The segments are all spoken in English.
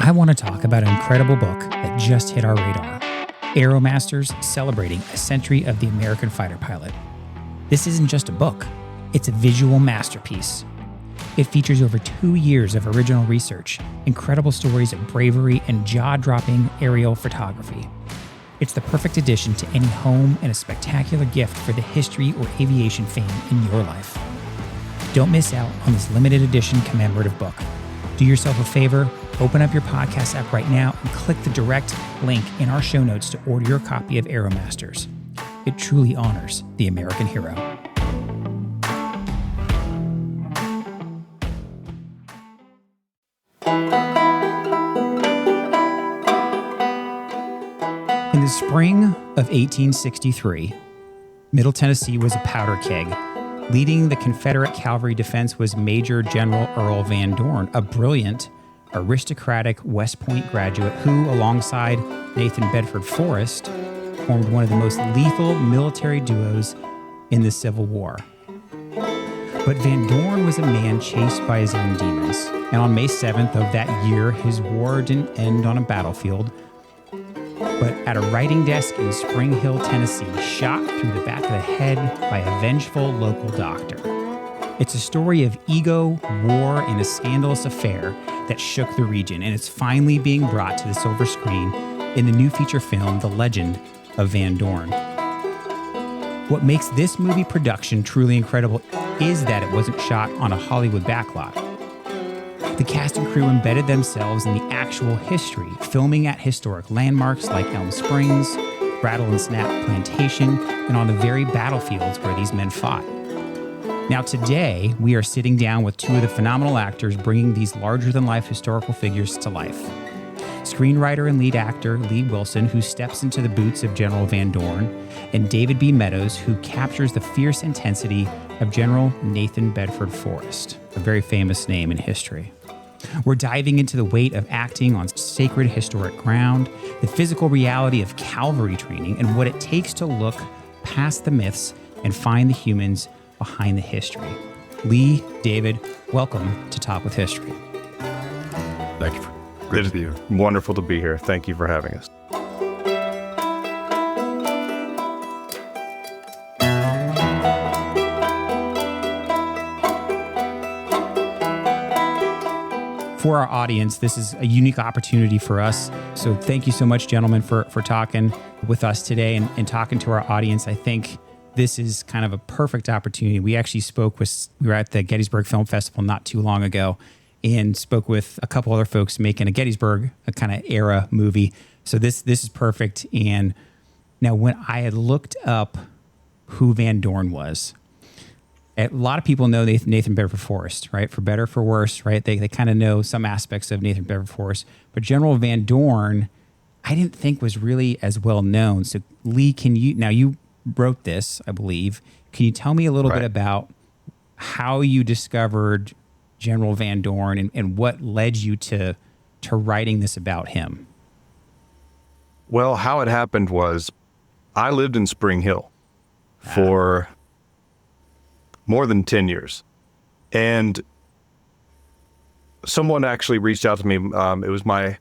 I want to talk about an incredible book that just hit our radar. Aeromasters celebrating a century of the American fighter pilot. This isn't just a book, it's a visual masterpiece. It features over 2 years of original research, incredible stories of bravery, and jaw-dropping aerial photography. It's the perfect addition to any home and a spectacular gift for the history or aviation fan in your life. Don't miss out on this limited edition commemorative book. Do yourself a favor, open up your podcast app right now and click the direct link in our show notes to order your copy of Aeromasters. It truly honors the American hero. In the spring of 1863, Middle Tennessee was a powder keg. Leading the Confederate cavalry defense was Major General Earl Van Dorn, a brilliant, aristocratic West Point graduate who, alongside Nathan Bedford Forrest, formed one of the most lethal military duos in the Civil War. But Van Dorn was a man chased by his own demons, and on May 7th of that year, his war didn't end on a battlefield, but at a writing desk in Spring Hill, Tennessee, shot through the back of the head by a vengeful local doctor. It's a story of ego, war, and a scandalous affair that shook the region, and it's finally being brought to the silver screen in the new feature film, The Legend of Van Dorn. What makes this movie production truly incredible is that it wasn't shot on a Hollywood backlot. The cast and crew embedded themselves in the actual history, filming at historic landmarks like Elm Springs, Rattle and Snap Plantation, and on the very battlefields where these men fought. Now today, we are sitting down with two of the phenomenal actors bringing these larger-than-life historical figures to life. Screenwriter and lead actor Lee Wilson, who steps into the boots of General Van Dorn, and David B. Meadows, who captures the fierce intensity of General Nathan Bedford Forrest, a very famous name in history. We're diving into the weight of acting on sacred historic ground, the physical reality of cavalry training, and what it takes to look past the myths and find the humans behind the history. Lee, David, welcome to Talk with History. Thank you. Great to be here. Wonderful to be here. Thank you for having us. For our audience, this is a unique opportunity for us. So thank you so much, gentlemen, for talking with us today and talking to our audience. I think this is kind of a perfect opportunity. We actually we were at the Gettysburg Film Festival not too long ago and spoke with a couple other folks making a Gettysburg, a kind of era movie. So this is perfect. And now when I had looked up who Van Dorn was, a lot of people know Nathan Bedford Forrest, right? For better, for worse, right? They kind of know some aspects of Nathan Bedford Forrest. But General Van Dorn, I didn't think was really as well known. So Lee, you wrote this, I believe. Can you tell me a little bit about how you discovered General Van Dorn and what led you to writing this about him? Well, how it happened was I lived in Spring Hill for more than 10 years. And someone actually reached out to me. It was my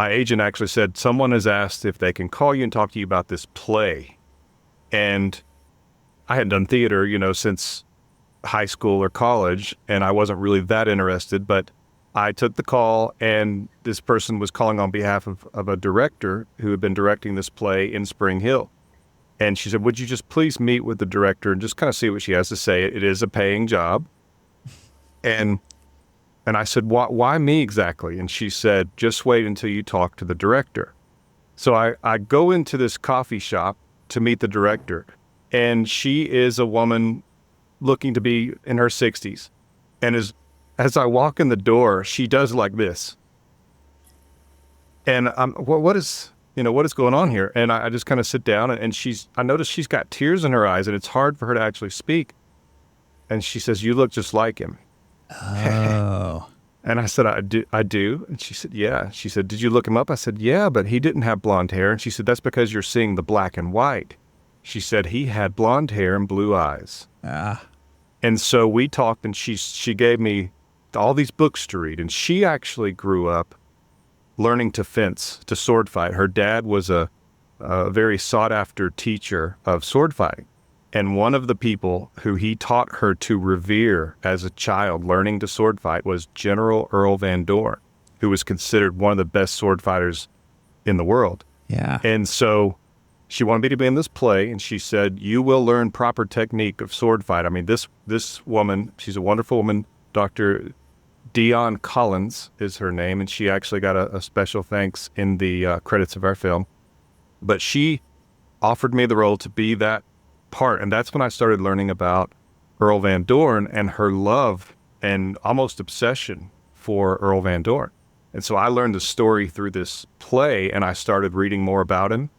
agent actually said, someone has asked if they can call you and talk to you about this play. And I hadn't done theater, since high school or college, and I wasn't really that interested, but I took the call, and this person was calling on behalf of a director who had been directing this play in Spring Hill. And she said, would you just please meet with the director and just kind of see what she has to say? It is a paying job. And I said, why me exactly? And she said, just wait until you talk to the director. So I go into this coffee shop to meet the director, and she is a woman looking to be in her 60s. And as I walk in the door, she does like this. And what is going on here? And I just kind of sit down, and I notice she's got tears in her eyes, and it's hard for her to actually speak. And she says, you look just like him. Oh. And I said, I do. And she said, yeah. She said, did you look him up? I said, yeah, but he didn't have blonde hair. And she said, that's because you're seeing the black and white. She said he had blonde hair and blue eyes. And so we talked, and she gave me all these books to read. And she actually grew up learning to fence, to sword fight. Her dad was a very sought-after teacher of sword fighting. And one of the people who he taught her to revere as a child learning to sword fight was General Earl Van Dorn, who was considered one of the best sword fighters in the world. Yeah. And so she wanted me to be in this play, and she said, you will learn proper technique of sword fight. I mean, this woman, she's a wonderful woman, Dr. Dion Collins is her name, and she actually got a special thanks in the credits of our film. But she offered me the role to be that part, and that's when I started learning about Earl Van Dorn and her love and almost obsession for Earl Van Dorn. And so I learned the story through this play, and I started reading more about him.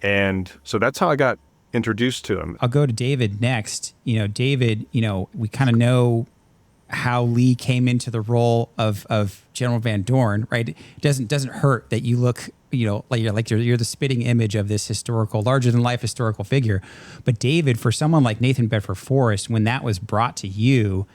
And so that's how I got introduced to him. I'll go to David next. David, we kind of know how Lee came into the role of General Van Dorn, right? It doesn't hurt that you look, like you're the spitting image of this larger than life historical figure. But David, for someone like Nathan Bedford Forrest, when that was brought to you,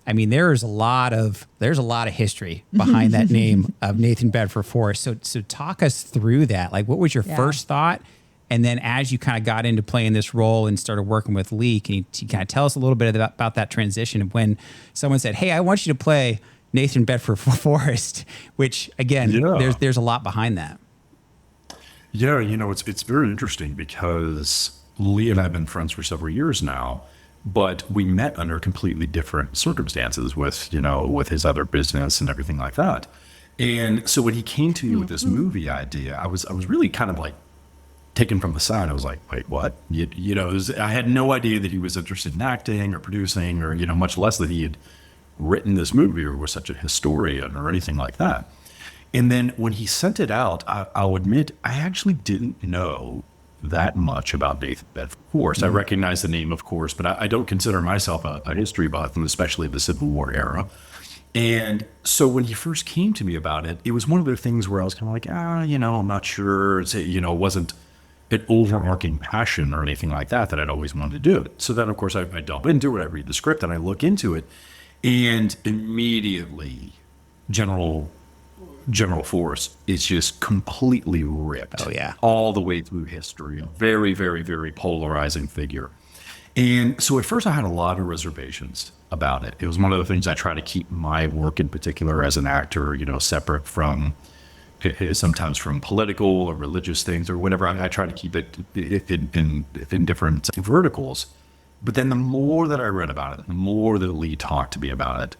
I mean, there's a lot of history behind that name of Nathan Bedford Forrest. So talk us through that. Like, what was your first thought? And then as you kind of got into playing this role and started working with Lee, can you kind of tell us a little bit about that transition of when someone said, hey, I want you to play Nathan Bedford Forrest, which, again, there's a lot behind that. Yeah, it's very interesting because Lee and I have been friends for several years now, but we met under completely different circumstances with his other business and everything like that. And so when he came to me with this movie idea, I was really kind of like taken from the side. I was like, wait, what? I had no idea that he was interested in acting or producing or, much less that he had written this movie or was such a historian or anything like that. And then when he sent it out, I'll admit, I actually didn't know that much about Nathan Bedford Forrest. I recognize the name, of course, but I don't consider myself a history buff, and especially the Civil War era. And so when he first came to me about it, it was one of the things where I was kind of like, I'm not sure. It wasn't an overarching passion or anything like that I'd always wanted to do. So then, of course, I delve into it, I read the script, and I look into it, and immediately General Forrest is just completely ripped. Oh, yeah. All the way through history. A very, very, very polarizing figure. And so at first I had a lot of reservations about it. It was one of the things I try to keep my work in particular as an actor, separate from sometimes from political or religious things or whatever. I try to keep it in different verticals. But then the more that I read about it, the more that Lee talked to me about it,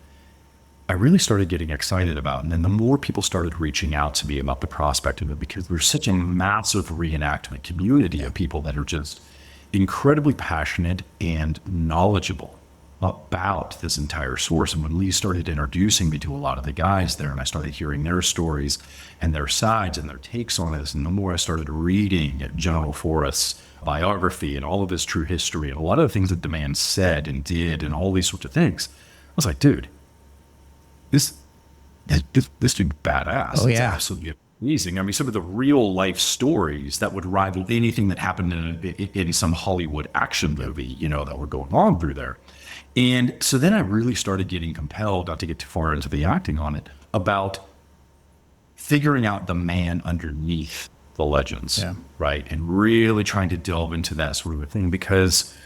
I really started getting excited about it. And then the more people started reaching out to me about the prospect of it, because there's such a massive reenactment community of people that are just incredibly passionate and knowledgeable about this entire source. And when Lee started introducing me to a lot of the guys there, and I started hearing their stories and their sides and their takes on this, and the more I started reading General Forrest's biography and all of his true history and a lot of the things that the man said and did and all these sorts of things, I was like, dude, this dude's badass. Oh, It's yeah. absolutely amazing. I mean, some of the real life stories that would rival anything that happened in some Hollywood action movie, that were going on through there. And so then I really started getting compelled, not to get too far into the acting on it, about figuring out the man underneath the legends, right? And really trying to delve into that sort of a thing because,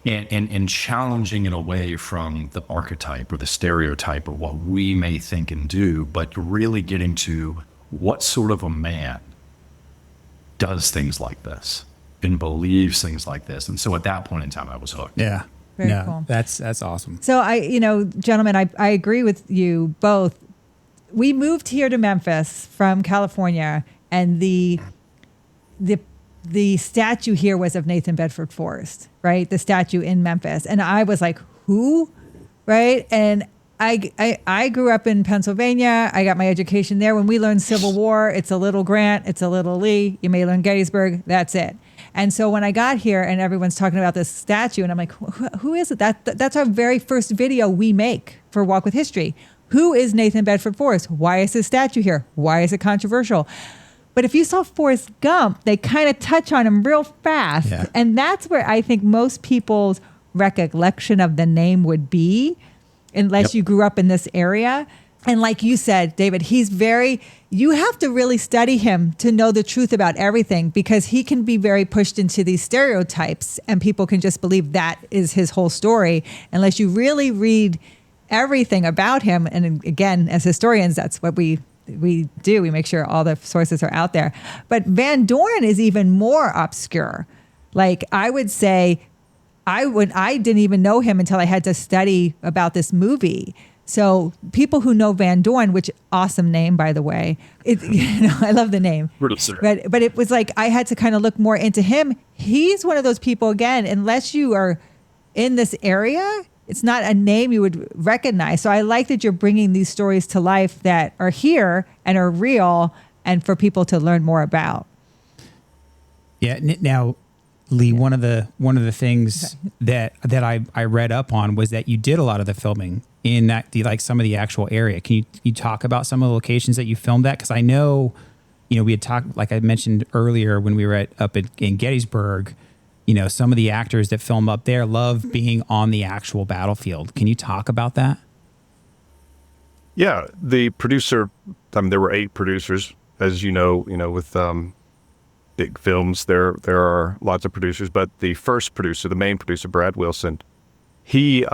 and challenging it away from the archetype or the stereotype of what we may think and do, but really getting to what sort of a man does things like this and believes things like this. And so at that point in time, I was hooked. Yeah. Very cool. That's awesome. So gentlemen, I agree with you both. We moved here to Memphis from California, and the statue here was of Nathan Bedford Forrest, right? The statue in Memphis. And I was like, who? Right? And I grew up in Pennsylvania. I got my education there. When we learned Civil War, it's a little Grant, it's a little Lee. You may learn Gettysburg. That's it. And so when I got here and everyone's talking about this statue, and I'm like, who is it? That's our very first video we make for Walk with History. Who is Nathan Bedford Forrest? Why is his statue here? Why is it controversial? But if you saw Forrest Gump, they kind of touch on him real fast. Yeah. And that's where I think most people's recollection of the name would be, unless you grew up in this area. And like you said, David, you have to really study him to know the truth about everything, because he can be very pushed into these stereotypes and people can just believe that is his whole story unless you really read everything about him. And again, as historians, that's what we do. We make sure all the sources are out there. But Van Dorn is even more obscure. Like, I would say I didn't even know him until I had to study about this movie. So people who know Van Dorn, which awesome name, by the way, I love the name. But it was like I had to kind of look more into him. He's one of those people, again, unless you are in this area, it's not a name you would recognize. So I like that you're bringing these stories to life that are here and are real and for people to learn more about. Yeah. Now, Lee, one of the things that I read up on was that you did a lot of the filming in some of the actual area. Can you talk about some of the locations that you filmed at? Because I know, we had talked, like I mentioned earlier when we were in Gettysburg, some of the actors that film up there love being on the actual battlefield. Can you talk about that? Yeah, the producer, there were 8 producers, as with big films, there are lots of producers, but the first producer, the main producer, Brad Wilson, he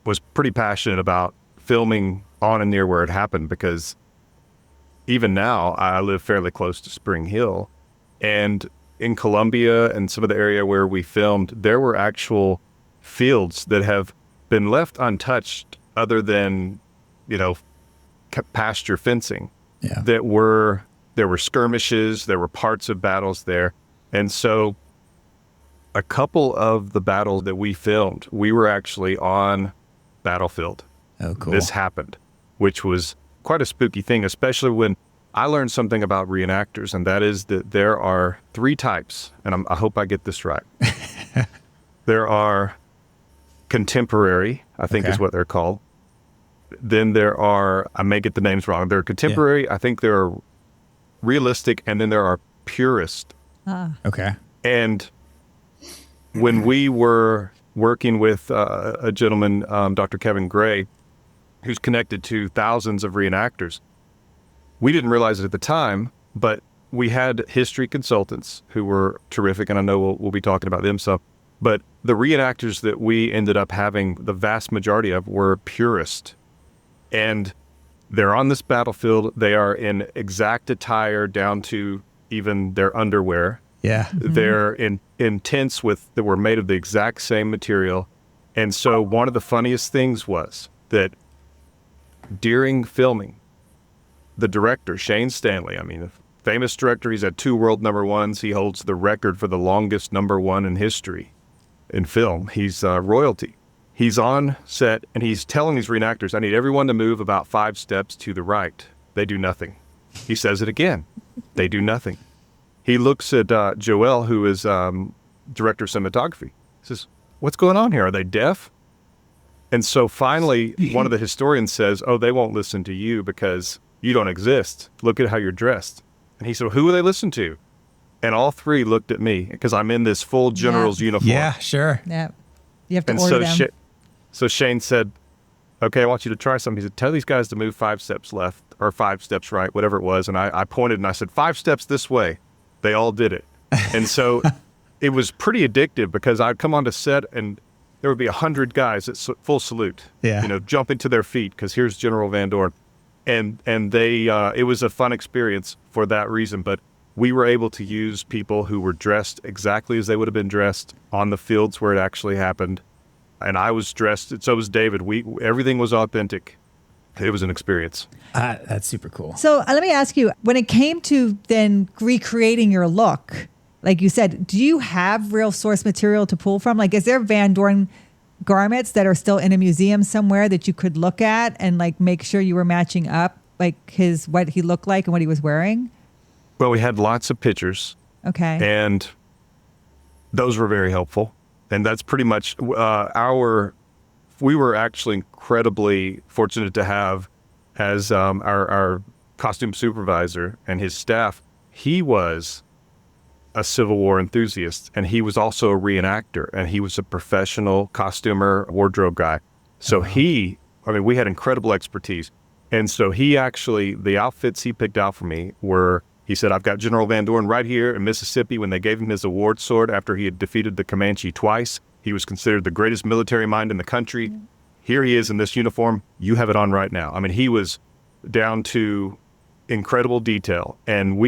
was pretty passionate about filming on and near where it happened, because even now I live fairly close to Spring Hill, and in Columbia and some of the area where we filmed, there were actual fields that have been left untouched other than, pasture fencing. Yeah. There were skirmishes, there were parts of battles there. And so a couple of the battles that we filmed, we were actually on battlefield. Oh, cool. This happened, which was quite a spooky thing, especially when I learned something about reenactors, and that is that there are 3 types, and I hope I get this right. There are contemporary, I think is what they're called. Then there are, I may get the names wrong, there are contemporary, I think there are realistic, and then there are purist. Okay. And when we were working with a gentleman, Dr. Kevin Gray, who's connected to thousands of reenactors, we didn't realize it at the time, but we had history consultants who were terrific, and I know we'll be talking about them some. But the reenactors that we ended up having, the vast majority of, were purist. And they're on this battlefield. They are in exact attire down to even their underwear. Yeah. Mm-hmm. They're in tents that were made of the exact same material. And so one of the funniest things was that during filming, the director, Shane Stanley, a famous director, he's had 2 world number 1s. He holds the record for the longest number 1 in history in film. He's royalty. He's on set, and he's telling these reenactors, I need everyone to move about 5 steps to the right. They do nothing. He says it again. They do nothing. He looks at Joel, who is director of cinematography. He says, what's going on here? Are they deaf? And so finally, one of the historians says, oh, they won't listen to you because you don't exist. Look at how you're dressed. And he said, well, who will they listen to? And all 3 looked at me because I'm in this full general's uniform. Yeah, sure. Yeah. You have to order them. So Shane said, okay, I want you to try something. He said, tell these guys to move 5 steps left or 5 steps right, whatever it was. And I pointed and I said, 5 steps this way. They all did it. And so it was pretty addictive because I'd come onto set and there would be 100 guys at full salute, jumping to their feet because here's General Van Dorn. And they, it was a fun experience for that reason. But we were able to use people who were dressed exactly as they would have been dressed on the fields where it actually happened. And I was dressed, and so was David. Everything was authentic. It was an experience. That's super cool. So let me ask you, when it came to then recreating your look, like you said, do you have real source material to pull from? Like, is there Van Dorn garments that are still in a museum somewhere that you could look at and like make sure you were matching up like what he looked like and what he was wearing? Well, we had lots of pictures. Okay. And those were very helpful. And that's pretty much we were actually incredibly fortunate to have as our costume supervisor and his staff. He was a Civil War enthusiast, and he was also a reenactor, and he was a professional costumer, wardrobe guy. So we had incredible expertise. And so he actually, the outfits he picked out for me were, he said, I've got General Van Dorn right here in Mississippi. When they gave him his award sword after he had defeated the Comanche twice, he was considered the greatest military mind in the country. Here he is in this uniform. You have it on right now. I mean, he was down to incredible detail. And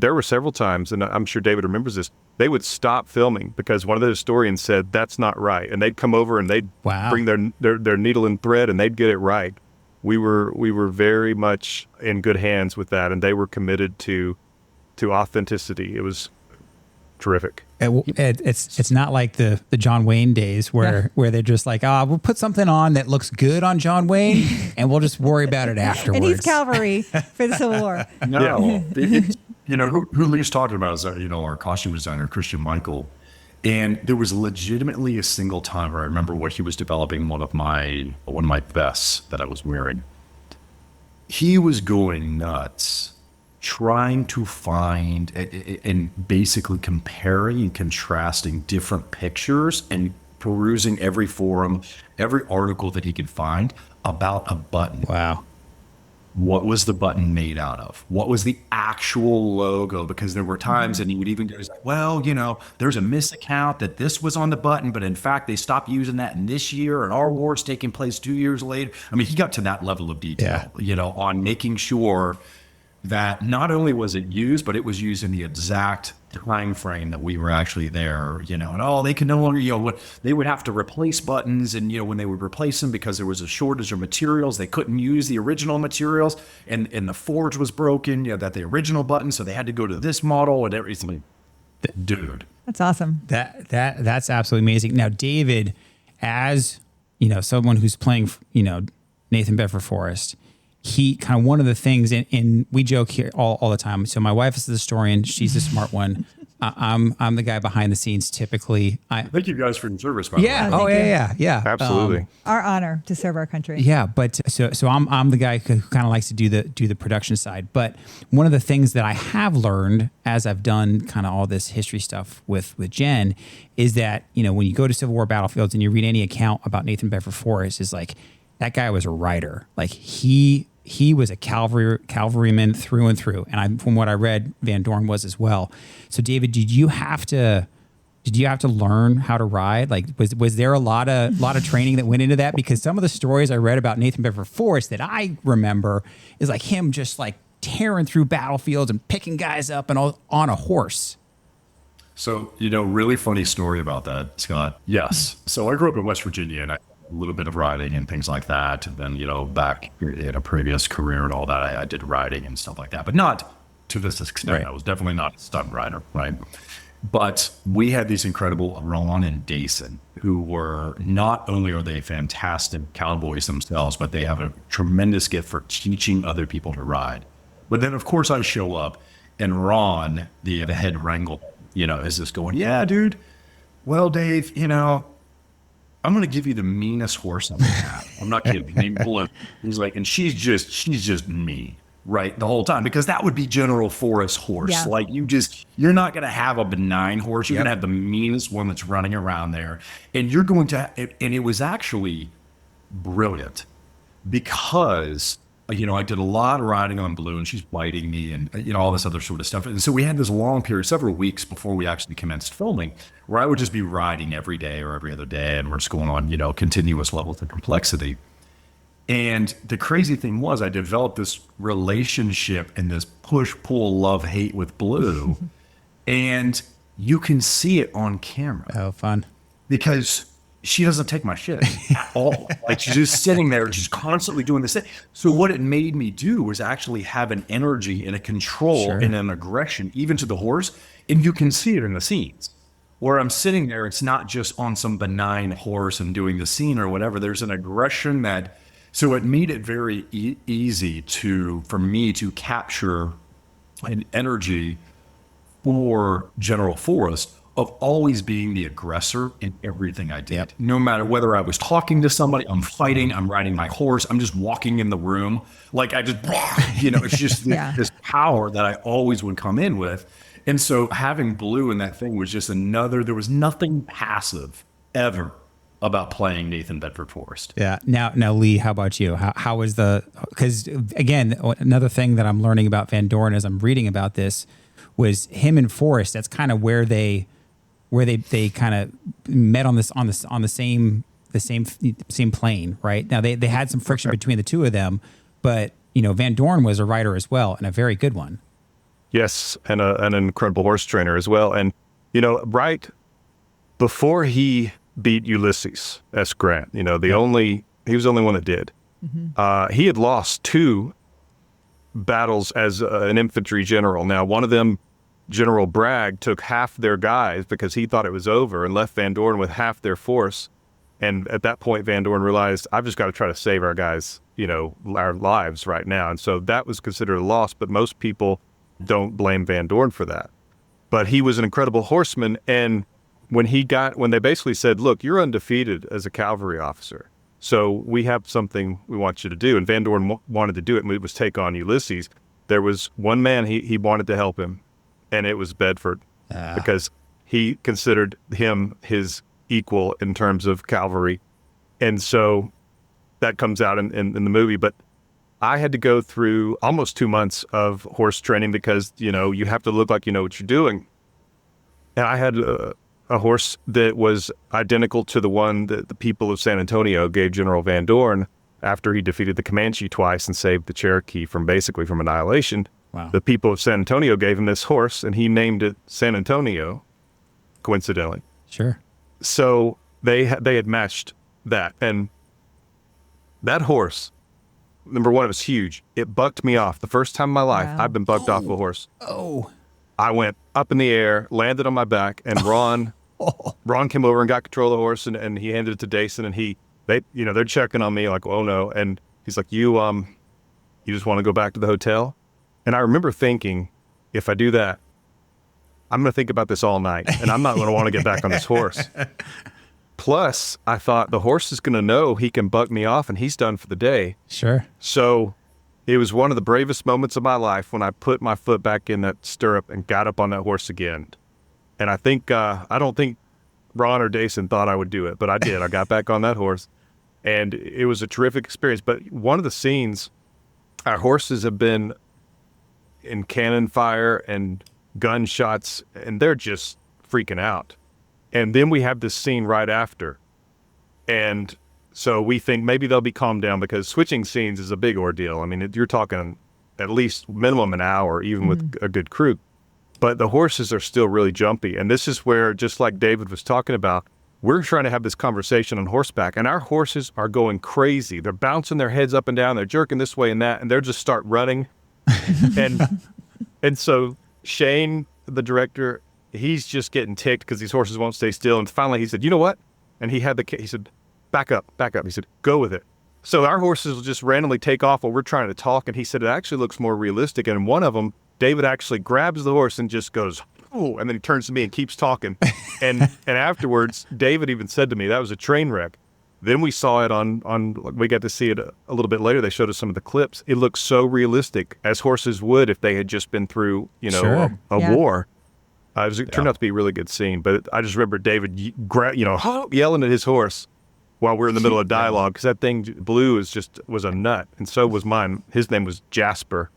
there were several times, and I'm sure David remembers this, they would stop filming because one of the historians said, that's not right. And they'd come over and they'd bring their needle and thread and they'd get it right. We were very much in good hands with that, and they were committed to authenticity. It was terrific. It's not like the John Wayne days where they're just like, we'll put something on that looks good on John Wayne, and we'll just worry about it afterwards. And he's cavalry for the Civil War. No, who Lee's talking about is our costume designer Christian Michael, and there was legitimately a single time where I remember where he was developing one of my vests that I was wearing. He was going nuts trying to find and basically comparing and contrasting different pictures and perusing every forum, every article that he could find about a button. Wow. What was the button made out of? What was the actual logo? Because there were times, and he would even go, well, there's a misaccount that this was on the button, but in fact, they stopped using that in this year, and our war's taking place 2 years later. I mean, he got to that level of detail, on making sure that not only was it used, but it was used in the exact time frame that we were actually there, and they could no longer, they would have to replace buttons, and when they would replace them because there was a shortage of materials, they couldn't use the original materials, and the forge was broken, that the original button, so they had to go to this model and everything. Dude, that's awesome. That's absolutely amazing. Now, David, as someone who's playing, Nathan Bedford Forrest, he kind of one of the things, and we joke here all the time. So my wife is the historian; she's the smart one. I'm the guy behind the scenes typically. Thank you guys for your service. By the way. Yeah. Absolutely. Our honor to serve our country. Yeah, but so I'm the guy who kind of likes to do the production side. But one of the things that I have learned as I've done kind of all this history stuff with Jen is that when you go to Civil War battlefields and you read any account about Nathan Bedford Forrest, is like that guy was a writer. Like he was a cavalryman through and through, and from what I read, Van Dorn was as well. So, David, did you have to learn how to ride? Like, was there a lot of training that went into that? Because some of the stories I read about Nathan Bedford Forrest that I remember is like him just like tearing through battlefields and picking guys up and all on a horse. So, really funny story about that, Scott. Yes. So I grew up in West Virginia, and I a little bit of riding and things like that. And then, back in a previous career and all that, I did riding and stuff like that, but not to this extent. Right. I was definitely not a stunt rider, right? But we had these incredible Ron and Dason, who were, not only are they fantastic cowboys themselves, but they have a tremendous gift for teaching other people to ride. But then, of course, I show up, and Ron, the head wrangle, is just going, yeah, dude, well, Dave, I'm going to give you the meanest horse I have. I'm not kidding. Named Blue. He's like, and she's just me, right? The whole time, because that would be General Forrest's horse. Yeah. Like you're not going to have a benign horse. You're going to have the meanest one that's running around there. And you're going to, and it was actually brilliant because, I did a lot of riding on Blue, and she's biting me and, all this other sort of stuff. And so we had this long period, several weeks before we actually commenced filming, where I would just be riding every day or every other day, and we're just going on, continuous levels of complexity. And the crazy thing was I developed this relationship and this push, pull, love, hate with Blue. And you can see it on camera. Oh, fun. Because she doesn't take my shit at all. Like, she's just sitting there, just constantly doing this thing. So what it made me do was actually have an energy and a control and an aggression, even to the horse. And you can see it in the scenes. Where I'm sitting there, it's not just on some benign horse and doing the scene or whatever. There's an aggression that, so it made it very easy for me to capture an energy for General Forrest of always being the aggressor in everything I did. Yep. No matter whether I was talking to somebody, I'm fighting, I'm riding my horse, I'm just walking in the room. Like I just, it's just this power that I always would come in with. And so having Blue in that thing was just there was nothing passive ever about playing Nathan Bedford Forrest. Yeah. Now, Lee, how about you? How was because again, another thing that I'm learning about Van Dorn as I'm reading about this was him and Forrest. That's kind of where they kind of met on the same plane, right? Now they had some friction between the two of them, but Van Dorn was a writer as well, and a very good one. Yes, and an incredible horse trainer as well. And right before he beat Ullysses S. Grant, he was the only one that did. Mm-hmm. He had lost 2 battles as an infantry general. Now, one of them, General Bragg, took half their guys because he thought it was over and left Van Dorn with half their force. And at that point, Van Dorn realized, I've just got to try to save our guys, our lives right now. And so that was considered a loss, but most people don't blame Van Dorn for that. But he was an incredible horseman. And when they basically said, look, you're undefeated as a cavalry officer, so we have something we want you to do. And Van Dorn wanted to do it, and it was take on Ullysses. There was one man he wanted to help him, and it was Bedford, because he considered him his equal in terms of cavalry. And so that comes out in the movie. But I had to go through almost 2 months of horse training because, you have to look like you know what you're doing. And I had a horse that was identical to the one that the people of San Antonio gave General Van Dorn after he defeated the Comanche twice and saved the Cherokee from annihilation. Wow. The people of San Antonio gave him this horse, and he named it San Antonio, coincidentally. Sure. So they had matched that. And that horse, number one, it was huge. It bucked me off. The first time in my life I've been bucked off a horse. Oh. I went up in the air, landed on my back, and Ron came over and got control of the horse, and he handed it to Dason, and they're checking on me like, oh no. And he's like, you just want to go back to the hotel? And I remember thinking, if I do that, I'm going to think about this all night, and I'm not going to want to get back on this horse. Plus, I thought the horse is going to know he can buck me off, and he's done for the day. Sure. So it was one of the bravest moments of my life when I put my foot back in that stirrup and got up on that horse again. And I don't think Ron or Dason thought I would do it, but I did. I got back on that horse, and it was a terrific experience. But one of the scenes, our horses have been in cannon fire and gunshots, and they're just freaking out. And then we have this scene right after. And so we think maybe they'll be calmed down, because switching scenes is a big ordeal. I mean, you're talking at least minimum an hour, even with a good crew. But the horses are still really jumpy. And this is where, just like David was talking about, we're trying to have this conversation on horseback, and our horses are going crazy. They're bouncing their heads up and down. They're jerking this way and that, and they're just start running. And so Shane, the director, he's just getting ticked because these horses won't stay still. And finally he said, you know what? And he said, back up. He said, go with it. So our horses will just randomly take off while we're trying to talk. And he said, it actually looks more realistic. And one of them, David actually grabs the horse and just goes, oh, and then he turns to me and keeps talking. And afterwards, David even said to me, that was a train wreck. Then we saw it we got to see it a little bit later. They showed us some of the clips. It looked so realistic, as horses would if they had just been through, a war. It turned out to be a really good scene. But I just remember David, yelling at his horse while we're in the middle of dialogue, because that thing, Blue, was a nut, and so was mine. His name was Jasper,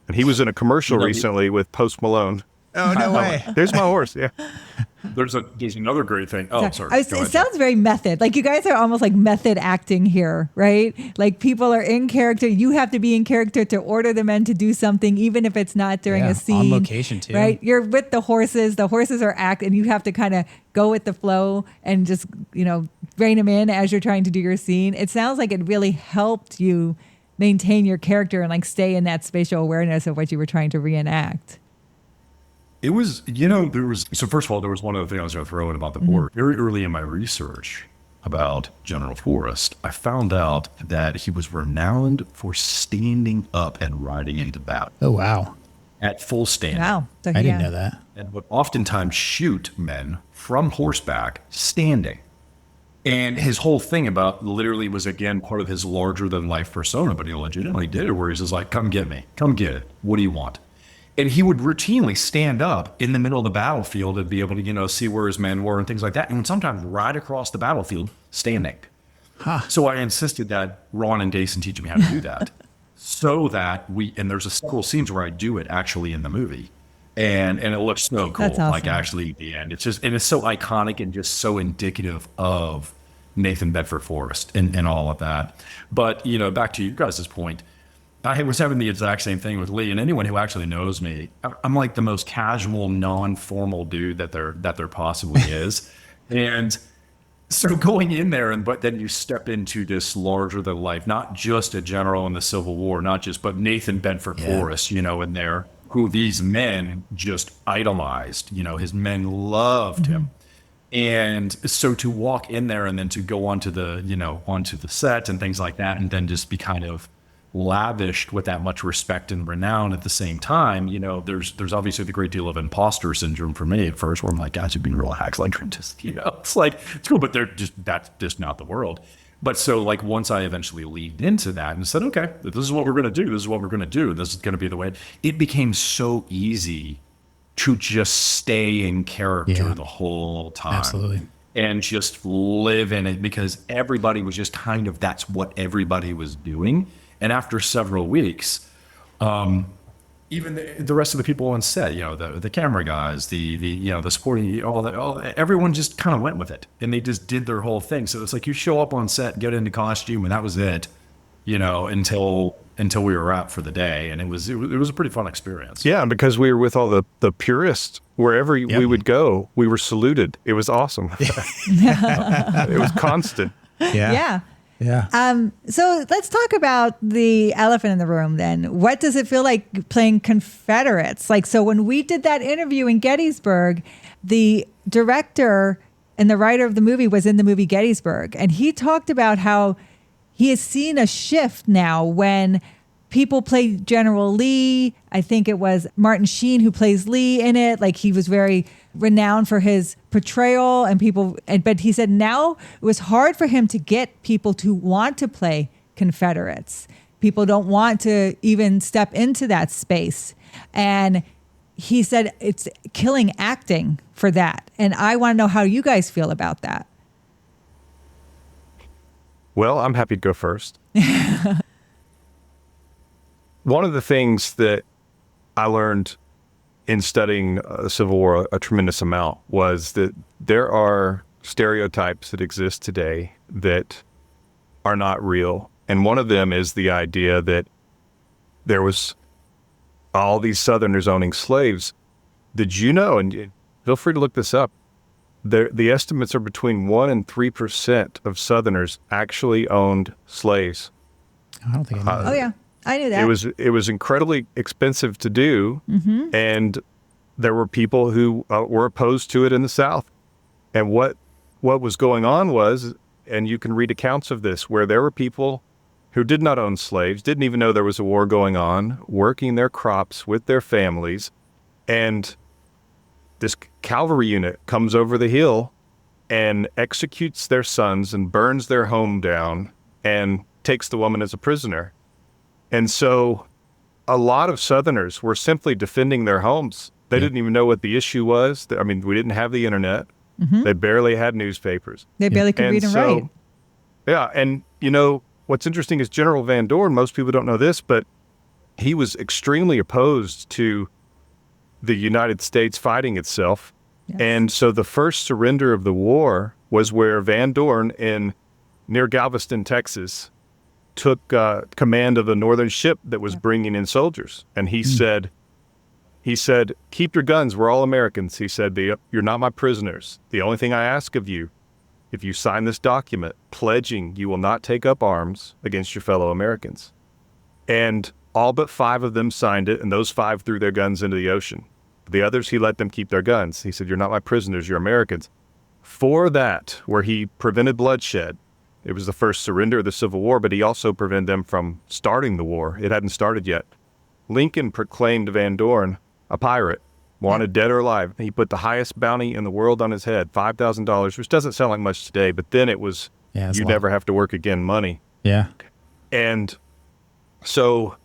and he was in a commercial recently with Post Malone. Oh, no way. There's my horse, yeah. There's another great thing. Oh, sorry. It sounds very method. Like, you guys are almost like method acting here, right? Like, people are in character. You have to be in character to order the men to do something, even if it's not during a scene. On location too. Right? You're with the horses. The horses are and you have to kind of go with the flow and just, rein them in as you're trying to do your scene. It sounds like it really helped you maintain your character and stay in that spatial awareness of what you were trying to reenact. It was, so first of all, there was one other thing I was going to throw in about the board. Very early in my research about General Forrest, I found out that he was renowned for standing up and riding into battle. Oh, wow. At full stand. Wow. So, I didn't know that. And would oftentimes shoot men from horseback standing. And his whole thing about literally was, again, part of his larger than life persona, but he legitimately did it, where he's just like, come get me. Come get it. What do you want? And he would routinely stand up in the middle of the battlefield and be able to, see where his men were and things like that. And sometimes right across the battlefield, standing. So I insisted that Ron and Dason teach me how to do that. So that and there's a cool scenes where I do it actually in the movie. And it looks so cool. That's awesome. Like actually at the end. It's so iconic and just so indicative of Nathan Bedford Forrest and all of that. But, back to you guys' point, I was having the exact same thing with Lee, and anyone who actually knows me, I'm like the most casual, non-formal dude that there possibly is. And so going in there, but then you step into this larger than life, not just a general in the Civil War, but Nathan Bedford Forrest, in there, who these men just idolized. His men loved him. And so to walk in there and then to go onto the set and things like that, and then just be kind of lavished with that much respect and renown at the same time, there's obviously the great deal of imposter syndrome for me at first, where I'm like, guys, you've been real hacks, like just, it's like, it's cool, but that's just not the world. But so like once I eventually leaned into that and said, okay, this is what we're going to do. This is what we're going to do. This is going to be the way. It became so easy to just stay in character the whole time. Absolutely. And just live in it, because everybody was just kind of, that's what everybody was doing. And after several weeks, even the rest of the people on set, the camera guys, the supporting, everyone just kind of went with it, and they just did their whole thing. So it's like you show up on set, get into costume, and that was it, until we were out for the day, and it was a pretty fun experience. Yeah, because we were with all the purists. Wherever we would go, we were saluted. It was awesome. It was constant. Yeah. So let's talk about the elephant in the room then. What does it feel like playing Confederates? Like, so when we did that interview in Gettysburg, the director and the writer of the movie was in the movie Gettysburg. And he talked about how he has seen a shift now when people play General Lee. I think it was Martin Sheen who plays Lee in it. Like, he was very renowned for his portrayal, but he said now it was hard for him to get people to want to play Confederates. People don't want to even step into that space. And he said it's killing acting for that. And I want to know how you guys feel about that. Well, I'm happy to go first. One of the things that I learned in studying the Civil War a tremendous amount was that there are stereotypes that exist today that are not real. And one of them is the idea that there was all these Southerners owning slaves. Did you know, and feel free to look this up, the estimates are between 1% and 3% of Southerners actually owned slaves. I don't think I knew that. Oh, yeah. I knew that. It was incredibly expensive to do, and there were people who were opposed to it in the South. And what was going on was, and you can read accounts of this, where there were people who did not own slaves, didn't even know there was a war going on, working their crops with their families, and this cavalry unit comes over the hill and executes their sons and burns their home down and takes the woman as a prisoner. And so a lot of Southerners were simply defending their homes. They didn't even know what the issue was. I mean, we didn't have the internet. They barely had newspapers. They barely could read and write. Yeah, and what's interesting is General Van Dorn, most people don't know this, but he was extremely opposed to the United States fighting itself. Yes. And so the first surrender of the war was where Van Dorn near Galveston, Texas, took command of a northern ship that was bringing in soldiers. And he said, keep your guns. We're all Americans. He said, you're not my prisoners. The only thing I ask of you, if you sign this document pledging you will not take up arms against your fellow Americans. And all but 5 of them signed it, and those 5 threw their guns into the ocean. The others, he let them keep their guns. He said, you're not my prisoners, you're Americans. For that, where he prevented bloodshed, it was the first surrender of the Civil War, but he also prevented them from starting the war. It hadn't started yet. Lincoln proclaimed Van Dorn a pirate, wanted dead or alive. He put the highest bounty in the world on his head, $5,000, which doesn't sound like much today, but then it was, you never have to work again money. Yeah. And so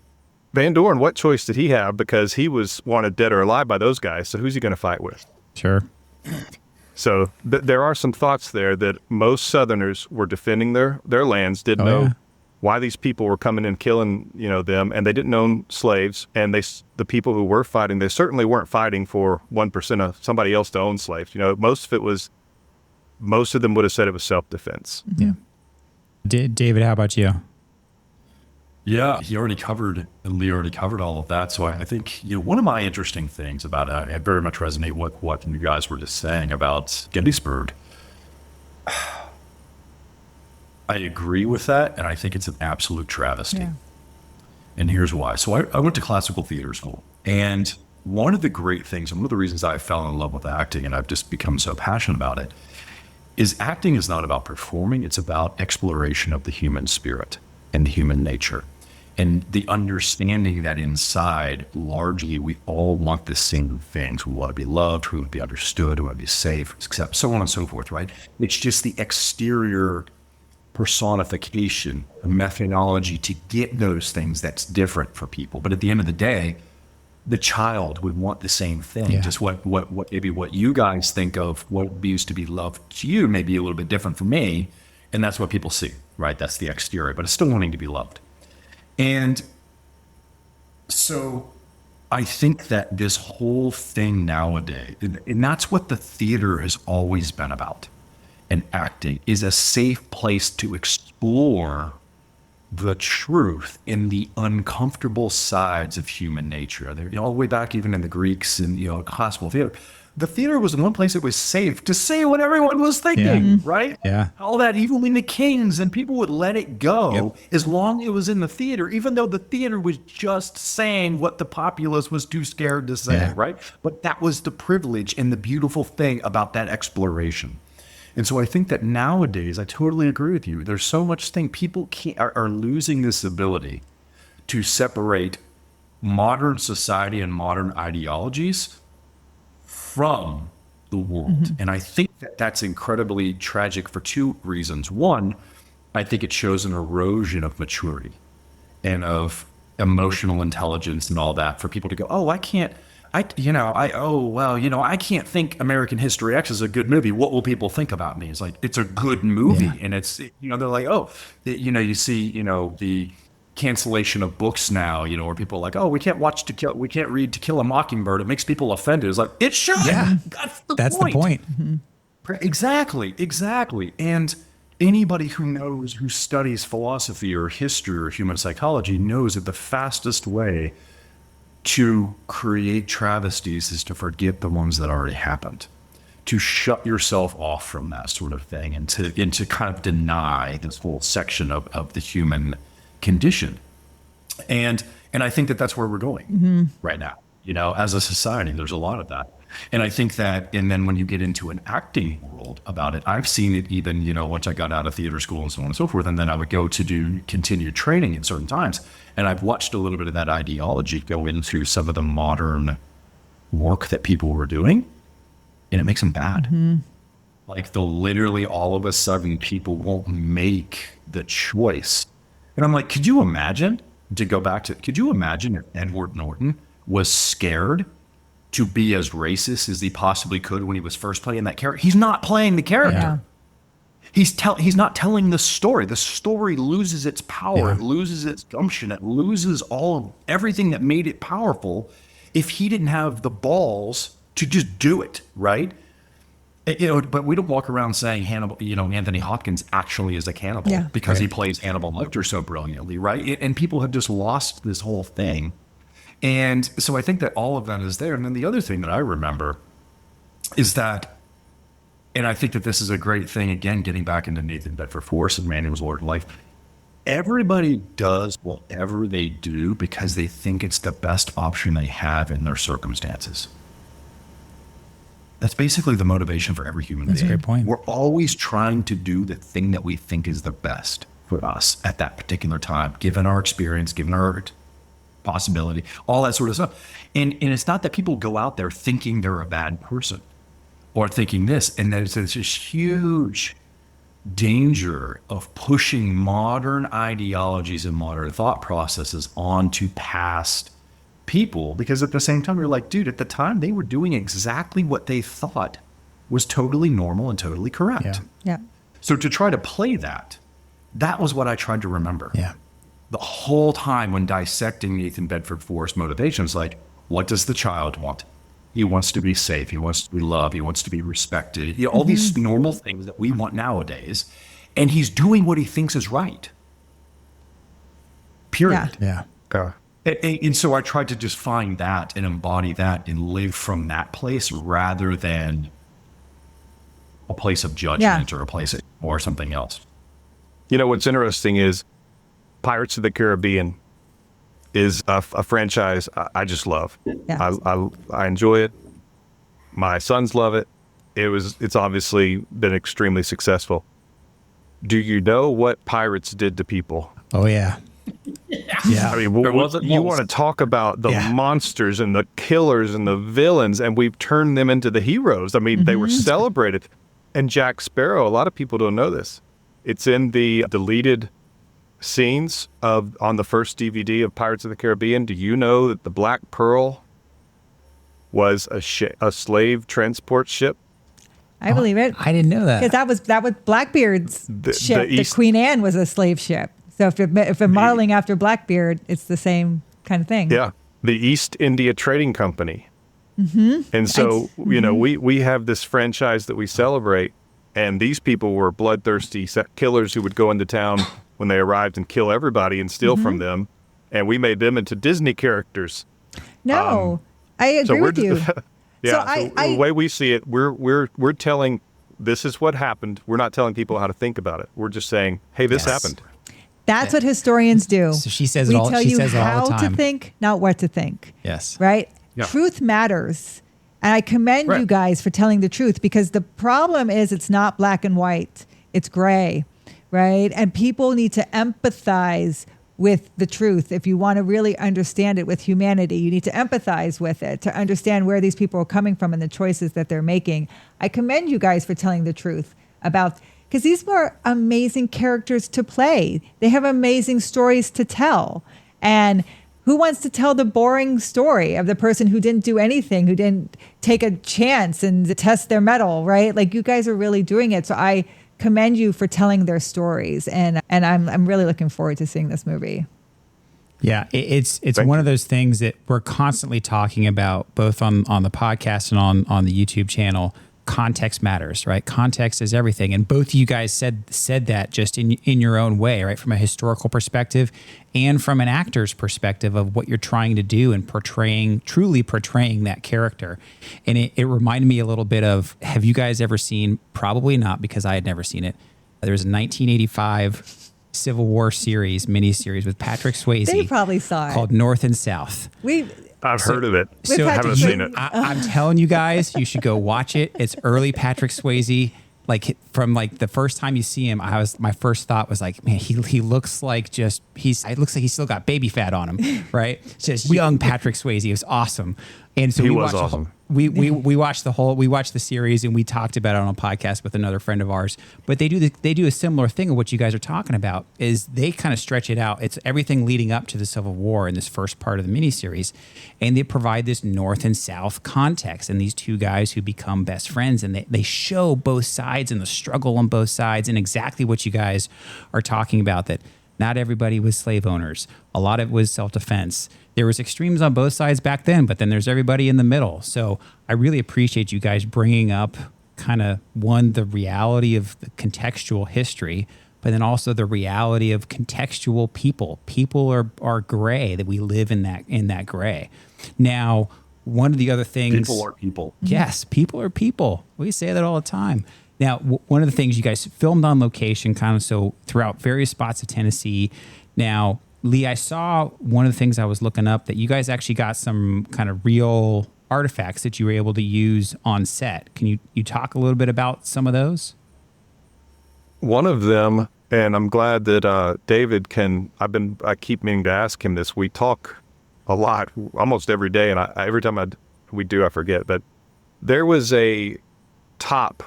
Van Dorn, what choice did he have? Because he was wanted dead or alive by those guys. So who's he going to fight with? Sure. So there are some thoughts there that most Southerners were defending their lands, didn't know why these people were coming and killing, them, and they didn't own slaves. And the people who were fighting, they certainly weren't fighting for 1% of somebody else to own slaves. Most of them would have said it was self-defense. Yeah. David, how about you? Yeah, Lee already covered all of that. So I think, one of my interesting things about it, I very much resonate with what you guys were just saying about Gettysburg. I agree with that, and I think it's an absolute travesty. Yeah. And here's why. So I went to classical theater school, and one of the great things, and one of the reasons I fell in love with acting, and I've just become so passionate about it, is acting is not about performing, it's about exploration of the human spirit and human nature. And the understanding that inside, largely, we all want the same things. We want to be loved, we want to be understood, we want to be safe, except so on and so forth, right? It's just the exterior personification, a methodology to get those things that's different for people. But at the end of the day, the child would want the same thing. Yeah. Just what maybe what you guys think of what it used to be loved to you may be a little bit different for me. And that's what people see, right? That's the exterior, but it's still wanting to be loved. And so I think that this whole thing nowadays, and that's what the theater has always been about, and acting is a safe place to explore the truth in the uncomfortable sides of human nature. They're all the way back even in the Greeks and classical theater. The theater was the one place it was safe to say what everyone was thinking, right? Yeah. All that evil in the kings, and people would let it go as long as it was in the theater, even though the theater was just saying what the populace was too scared to say, right? But that was the privilege and the beautiful thing about that exploration. And so I think that nowadays, I totally agree with you. There's so much thing people are losing this ability to separate modern society and modern ideologies from the world. Mm-hmm. And I think that that's incredibly tragic for two reasons. One, I think it shows an erosion of maturity and of emotional intelligence and all that for people to go, oh, I can't American History X is a good movie. What will people think about me? It's like, it's a good movie. Yeah. And it's, they're like, you see, the cancellation of books now, where people are like, oh, we can't read To Kill a Mockingbird. It makes people offended. It's like, it should. Yeah. That's the point. Mm-hmm. Exactly. And anybody who studies philosophy or history or human psychology knows that the fastest way to create travesties is to forget the ones that already happened, to shut yourself off from that sort of thing, and to kind of deny this whole section of the human condition. And I think that that's where we're going right now. As a society, there's a lot of that. And I think that, and then when you get into an acting world about it, I've seen it even, once I got out of theater school and so on and so forth, and then I would go to do continued training at certain times. And I've watched a little bit of that ideology go into some of the modern work that people were doing, and it makes them bad. Mm-hmm. Like literally all of a sudden people won't make the choice. And I'm like, could you imagine if Edward Norton was scared to be as racist as he possibly could when he was first playing that character? He's not playing the character. Yeah. He's not telling the story. The story loses its power. Yeah. It loses its gumption. It loses everything that made it powerful if he didn't have the balls to just do it, right? But we don't walk around saying Hannibal, Anthony Hopkins actually is a cannibal because he plays Hannibal Lecter so brilliantly, right? And people have just lost this whole thing. And so I think that all of that is there. And then the other thing that I remember is that, and I think that this is a great thing, again, getting back into Nathan Bedford Forrest and Man Who Was Lord of Life. Everybody does whatever they do because they think it's the best option they have in their circumstances. That's basically the motivation for every human being. That's a great point. We're always trying to do the thing that we think is the best for us at that particular time, given our experience, given our possibility, all that sort of stuff. And it's not that people go out there thinking they're a bad person or thinking this, and there's this huge danger of pushing modern ideologies and modern thought processes onto past people, because at the same time, you're like, dude, at the time they were doing exactly what they thought was totally normal and totally correct. Yeah. Yeah. So to try to play that was what I tried to remember. Yeah. The whole time when dissecting Nathan Bedford Forrest motivations, like, what does the child want? He wants to be safe. He wants to be loved. He wants to be respected. You know, all these normal things that we want nowadays. And he's doing what he thinks is right. Period. Yeah. And so I tried to just find that and embody that and live from that place rather than a place of judgment or a place or something else. You know, what's interesting is Pirates of the Caribbean is a franchise I just love. Yeah. I enjoy it. My sons love it. It's obviously been extremely successful. Do you know what pirates did to people? Oh, yeah. Yeah. I mean, There wasn't you most. want to talk about the monsters and the killers and the villains, and we've turned them into the heroes. I mean, they were celebrated. And Jack Sparrow, a lot of people don't know this. It's in the deleted scenes on the first DVD of Pirates of the Caribbean. Do you know that the Black Pearl was a slave transport ship? I believe it. I didn't know that. Because that was Blackbeard's ship. The East- Queen Anne was a slave ship. So if they're modeling after Blackbeard, it's the same kind of thing. Yeah, the East India Trading Company. And so, you know, we have this franchise that we celebrate, and these people were bloodthirsty killers who would go into town when they arrived and kill everybody and steal from them. And we made them into Disney characters. No, I agree with you. Yeah, the way we see it, we're telling this is what happened. We're not telling people how to think about it. We're just saying, hey, this happened. That's what historians do. So she says we it all. tell She you says it all how the time. to think, not what to think. Yes. Right? Yeah. Truth matters. And I commend you guys for telling the truth, because the problem is it's not black and white. It's gray, right? And people need to empathize with the truth. If you want to really understand it with humanity, you need to empathize with it to understand where these people are coming from and the choices that they're making. I commend you guys for telling the truth about, because these were amazing characters to play. They have amazing stories to tell. And who wants to tell the boring story of the person who didn't do anything, who didn't take a chance and test their mettle, right? Like, you guys are really doing it. So I commend you for telling their stories. And I'm really looking forward to seeing this movie. Yeah, it's one of those things that we're constantly talking about, both on the podcast and on the YouTube channel. Context matters, right? Context is everything. And both of you guys said that just in your own way, right? From a historical perspective and from an actor's perspective of what you're trying to do and truly portraying that character. And it reminded me a little bit of, have you guys ever seen, probably not because I had never seen it, there was a 1985 Civil War miniseries with Patrick Swayze. They probably saw it. Called North and South. I've heard of it. So I haven't seen it. I'm telling you guys, you should go watch it. It's early Patrick Swayze. Like, from like the first time you see him, my first thought was like, man, he looks like it looks like he's still got baby fat on him, right? It's just young Patrick Swayze. It was awesome. And so He we was watched awesome. We watched the series, and we talked about it on a podcast with another friend of ours. But they do a similar thing of what you guys are talking about, is they kind of stretch it out. It's everything leading up to the Civil War in this first part of the miniseries, and they provide this North and South context, and these two guys who become best friends, and they show both sides and the struggle on both sides, and exactly what you guys are talking about, that not everybody was slave owners. A lot of it was self-defense. There was extremes on both sides back then, but then there's everybody in the middle. So I really appreciate you guys bringing up kind of, one, the reality of the contextual history, but then also the reality of contextual people. People are gray, that we live in that gray. Now, one of the other things... People are people. Yes, people are people. We say that all the time. Now, one of the things, you guys filmed on location, kind of so throughout various spots of Tennessee. Now, Lee, I saw one of the things I was looking up, that you guys actually got some kind of real artifacts that you were able to use on set. Can you talk a little bit about some of those? One of them, and I'm glad that David can. I keep meaning to ask him this. We talk a lot, almost every day, and every time we do, I forget. But there was a top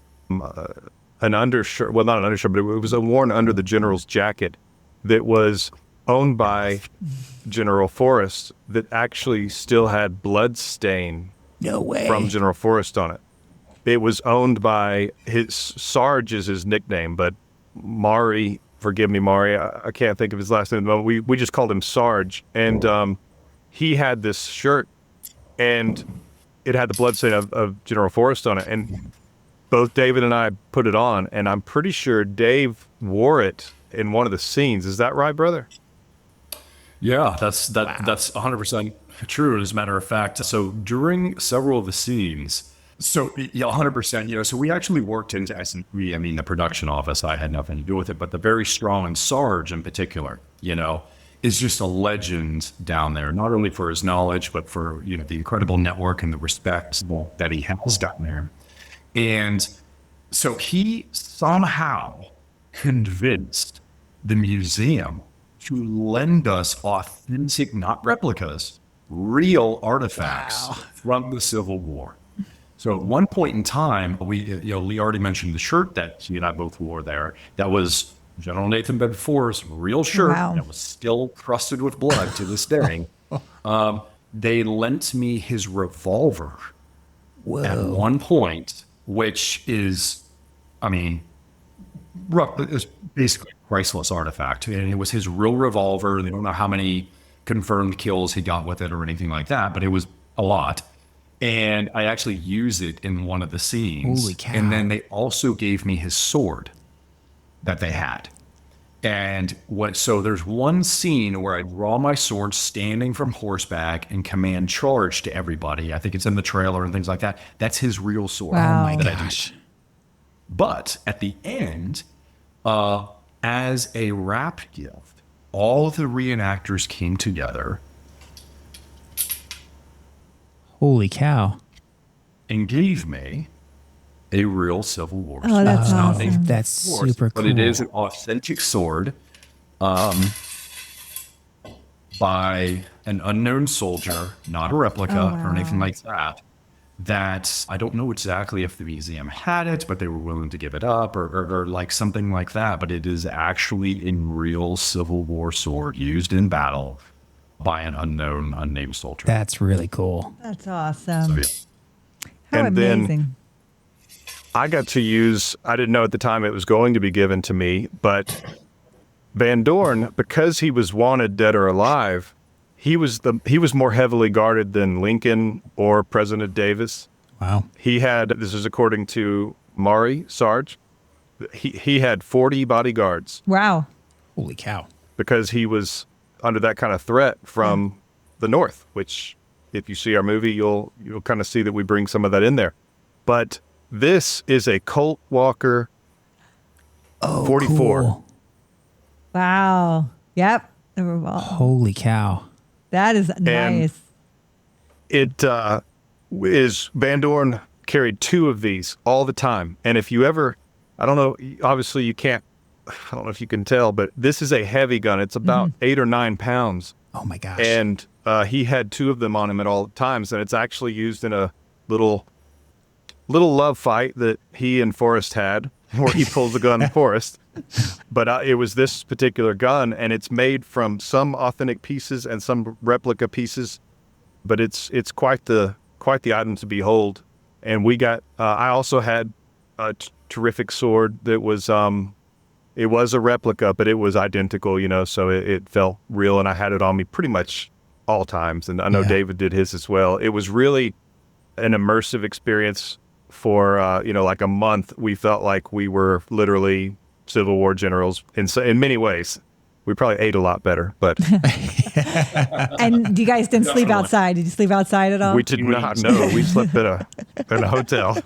an undershirt. Well, not an undershirt, but it was worn under the general's jacket that was owned by General Forrest that actually still had blood stain No way. from General Forrest on it. It was owned by Sarge is his nickname, but Maury, forgive me, Maury, I can't think of his last name at the moment. We just called him Sarge. And he had this shirt, and it had the blood stain of General Forrest on it. And both David and I put it on, and I'm pretty sure Dave wore it in one of the scenes. Is that right, brother? Yeah, that's 100% true. As a matter of fact, so during several of the scenes, so yeah, 100%. So we actually worked into S&P. I mean, the production office. I had nothing to do with it, but the very strong and Sarge in particular, is just a legend down there. Not only for his knowledge, but for the incredible network and the respect that he has down there. And so he somehow convinced the museum to lend us authentic, not replicas, real artifacts from the Civil War. So at one point in time, Lee already mentioned the shirt that he and I both wore there. That was General Nathan Bedford Forrest's real shirt that was still crusted with blood to this day. They lent me his revolver at one point, which is, it's basically a priceless artifact. And it was his real revolver. They don't know how many confirmed kills he got with it or anything like that, but it was a lot. And I actually used it in one of the scenes. Holy cow. And then they also gave me his sword that they had. And so there's one scene where I draw my sword standing from horseback and command charge to everybody. I think it's in the trailer and things like that. That's his real sword. Wow. Oh my that gosh. But at the end, as a wrap gift, all of the reenactors came together Holy cow. and gave me a real Civil War sword. Oh, that's It's not a awesome. That's sword, super cool. But it is an authentic sword by an unknown soldier, not a replica or anything like that. That I don't know exactly if the museum had it, but they were willing to give it up or like something like that. But it is actually a real Civil War sword used in battle by an unnamed soldier. That's really cool. That's awesome. So, How And then- amazing. I got to use, I didn't know at the time it was going to be given to me, but Van Dorn, because he was wanted dead or alive, he was more heavily guarded than Lincoln or President Davis. Wow. He had, this is according to Maury Sarge, he had 40 bodyguards Wow. Holy cow. because he was under that kind of threat from the North, which if you see our movie, you'll kind of see that we bring some of that in there. But this is a Colt Walker 44. Cool. Wow. Yep. The revolver. Holy cow. That is nice. It is Van Dorn carried 2 of these all the time. And if you ever, I don't know, obviously you can't, I don't know if you can tell, but this is a heavy gun. It's about 8 or 9 pounds. Oh my gosh. And he had 2 of them on him at all times. And it's actually used in a little love fight that he and Forrest had, where he pulls the gun on Forrest. But it was this particular gun, and it's made from some authentic pieces and some replica pieces. But it's quite the item to behold. And we got. I also had a terrific sword that was. It was a replica, but it was identical. So it felt real, and I had it on me pretty much all times. And I know David did his as well. It was really an immersive experience. For like a month, we felt like we were literally Civil War generals in many ways. We probably ate a lot better, but And you guys didn't sleep outside. Did you sleep outside at all? we did not know. We slept in a hotel,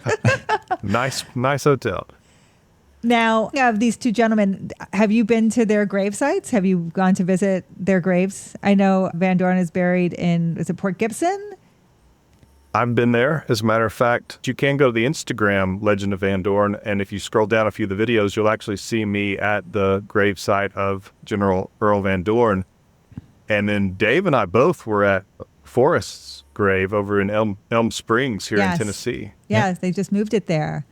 nice hotel. Now, of these 2 gentlemen, have you been to their grave sites? Have you gone to visit their graves? I know Van Dorn is buried is it Port Gibson? I've been there. As a matter of fact, you can go to the Instagram Legend of Van Dorn, and if you scroll down a few of the videos, you'll actually see me at the gravesite of General Earl Van Dorn. And then Dave and I both were at Forrest's grave over in Elm Springs here in Tennessee. Yeah, they just moved it there.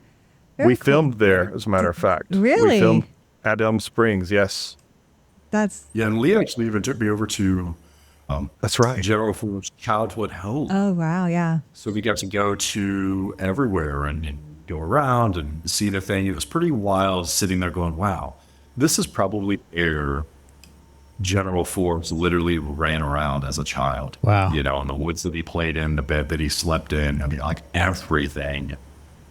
Very We cool. filmed there, as a matter of fact. Really? We filmed at Elm Springs, yes. That's Yeah, and Lee actually even took me over to That's right. General Ford's childhood home. oh wow, yeah. So we got to go to everywhere and go around and see the thing. It was pretty wild sitting there going, wow, this is probably where General Forbes literally ran around as a child. Wow. You know, in the woods that he played in, the bed that he slept in. I mean, like everything,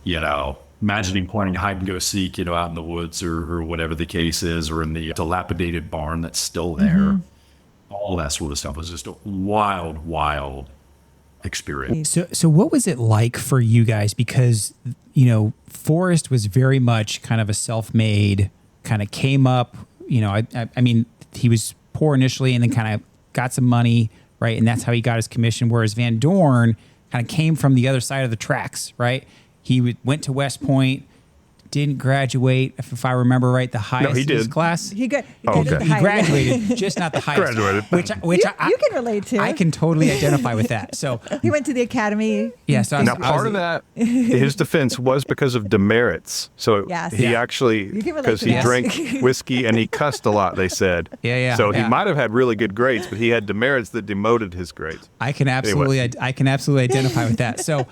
you know. Imagining playing hide and go seek, you know, out in the woods or whatever the case is, or in the dilapidated barn that's still there. All that sort of stuff was just a wild, wild experience. So what was it like for you guys? Because, you know, Forrest was very much kind of a self-made, kind of came up, you know, I mean, he was poor initially and then kind of got some money, right? And that's how he got his commission. Whereas Van Dorn kind of came from the other side of the tracks, right? He went to West Point, didn't graduate, if I remember right, the highest he in his did. class. He got Oh, the okay. He height. graduated, just not the highest. Graduated. Which You can relate to. I can totally identify with that. So He went to the academy. yeah, so Now, part of that, his defense was because of demerits. So Yes. he Yeah. actually, You can relate because to he that. drank whiskey and he cussed a lot, they said. Yeah. So he might have had really good grades, but he had demerits that demoted his grades. I can absolutely identify with that. So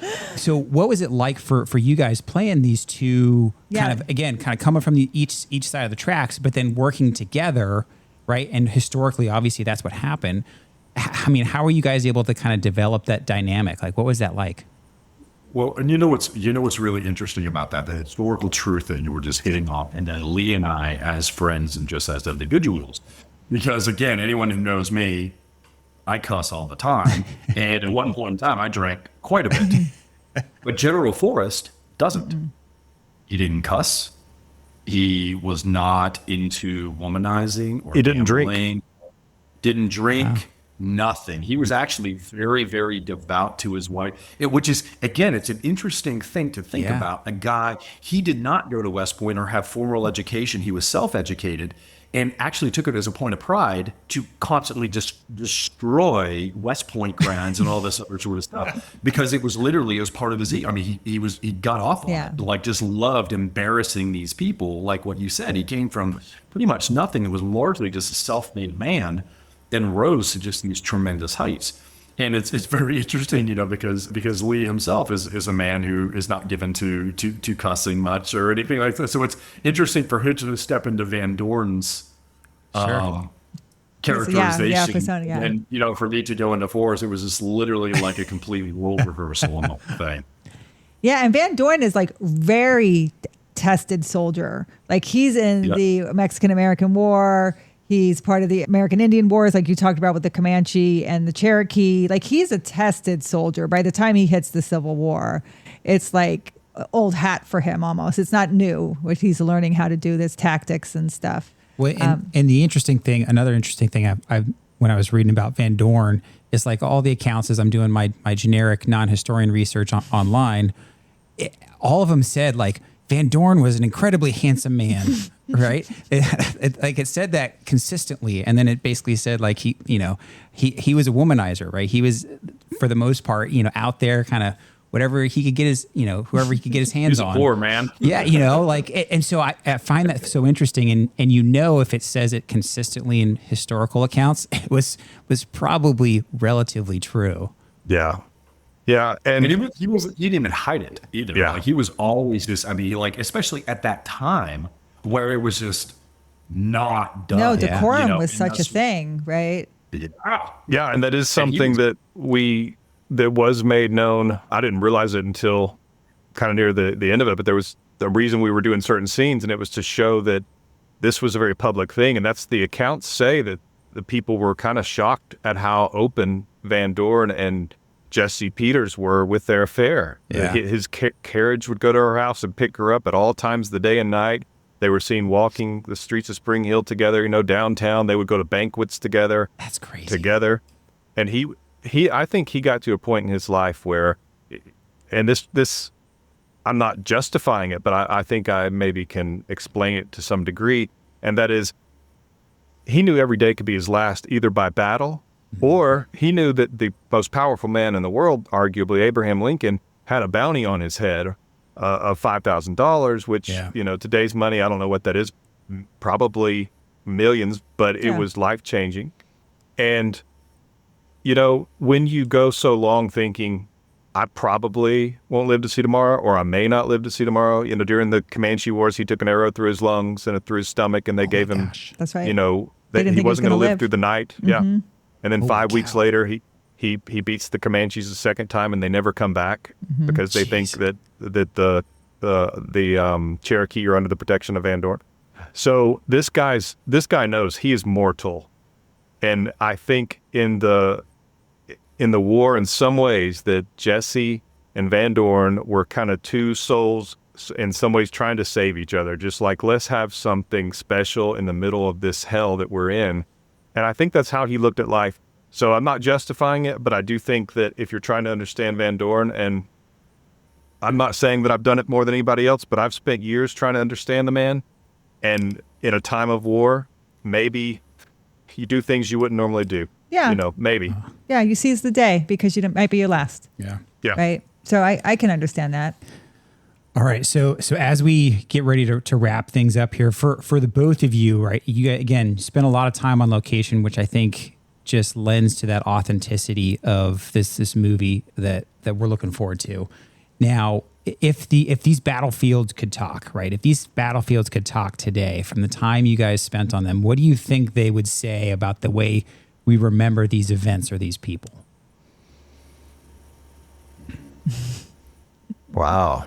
what was it like for you guys playing these two Yeah. kind of coming from each side of the tracks, but then working together, right? And historically, obviously, that's what happened. I mean, how were you guys able to kind of develop that dynamic? Like, what was that like? Well, and you know what's really interesting about that, the historical truth that you were just hitting on, and then Lee and I as friends and just as individuals. Because again, anyone who knows me, I cuss all the time. And at one point in time, I drank quite a bit. But General Forrest doesn't. He didn't cuss. He was not into womanizing or He didn't drink. gambling. Didn't drink. Nothing. He was actually very, very devout to his wife, which is, again, it's an interesting thing to think Yeah. about. A guy, he did not go to West Point or have formal education. He was self-educated and actually took it as a point of pride to constantly just destroy West Point grounds and all this other sort of stuff because it was literally as part of his. I mean, he got off on Yeah. it, like just loved embarrassing these people. Like what you said, he came from pretty much nothing. It was largely just a self-made man, then rose to just these tremendous heights. And it's very interesting, you know, because Lee himself is a man who is not given to cussing much or anything like that. So it's interesting for him to step into Van Dorn's characterization. Yeah, persona, yeah. And, you know, for me to go into Forrest, it was just literally like a completely role reversal on the whole thing. Yeah, and Van Dorn is like very tested soldier. Like he's in Yeah. the Mexican-American War. He's part of the American Indian Wars, like you talked about with the Comanche and the Cherokee. Like he's a tested soldier. By the time he hits the Civil War, it's like old hat for him almost. It's not new, which he's learning how to do this tactics and stuff. Well, and the interesting thing, another interesting thing, I when I was reading about Van Dorn, is like all the accounts as I'm doing my generic non-historian research online, all of them said like Van Dorn was an incredibly handsome man, right? It said that consistently, and then it basically said like he was a womanizer, right? He was for the most part, you know, out there kind of whatever he could get his, you know, whoever he could get his hands He's a on. poor man. Yeah, you know, like, and so I find that so interesting, and you know, if it says it consistently in historical accounts, it was probably relatively true. Yeah. Yeah. And And he didn't even hide it either. Yeah. Like he was always just, I mean, like, especially at that time where it was just not done. No, decorum You know, was and such a that's- thing, right? yeah, and that is And he something was- that was made known. I didn't realize it until kind of near the end of it, but there was the reason we were doing certain scenes, and it was to show that this was a very public thing. And that's the accounts say that the people were kind of shocked at how open Van Dorn and Jesse Peters were with their affair. Yeah. His carriage would go to her house and pick her up at all times of the day and night. They were seen walking the streets of Spring Hill together, you know, downtown. They would go to banquets together. That's crazy. Together. And I think he got to a point in his life where, and this, I'm not justifying it, but I think I maybe can explain it to some degree. And that is, he knew every day could be his last, either by battle, or he knew that the most powerful man in the world, arguably Abraham Lincoln, had a bounty on his head, of $5,000, which, Yeah. today's money, I don't know what that is, probably millions, but it Yeah. was life-changing. And, when you go so long thinking, I probably won't live to see tomorrow, or I may not live to see tomorrow. During the Comanche Wars, he took an arrow through his lungs and through his stomach, and they gave him, That's right. that didn't he think he was wasn't going to gonna live live. through the night. Yeah. And then Holy 5 weeks cow. later, he beats the Comanches a second time, and they never come back because they think that the Cherokee are under the protection of Van Dorn. So this guy knows he is mortal, and I think in the war, in some ways, that Jesse and Van Dorn were kind of two souls in some ways trying to save each other. Just like, let's have something special in the middle of this hell that we're in. And I think that's how he looked at life. So I'm not justifying it, but I do think that if you're trying to understand Van Dorn, and I'm not saying that I've done it more than anybody else, but I've spent years trying to understand the man. And in a time of war, maybe you do things you wouldn't normally do. Yeah. Maybe. Yeah, you seize the day because might be your last, Yeah. Yeah. right? So I can understand that. All right. So as we get ready to wrap things up here, for the both of you, right? You again spend a lot of time on location, which I think just lends to that authenticity of this movie that we're looking forward to. Now, if these battlefields could talk, right? If these battlefields could talk today, from the time you guys spent on them, what do you think they would say about the way we remember these events or these people? Wow.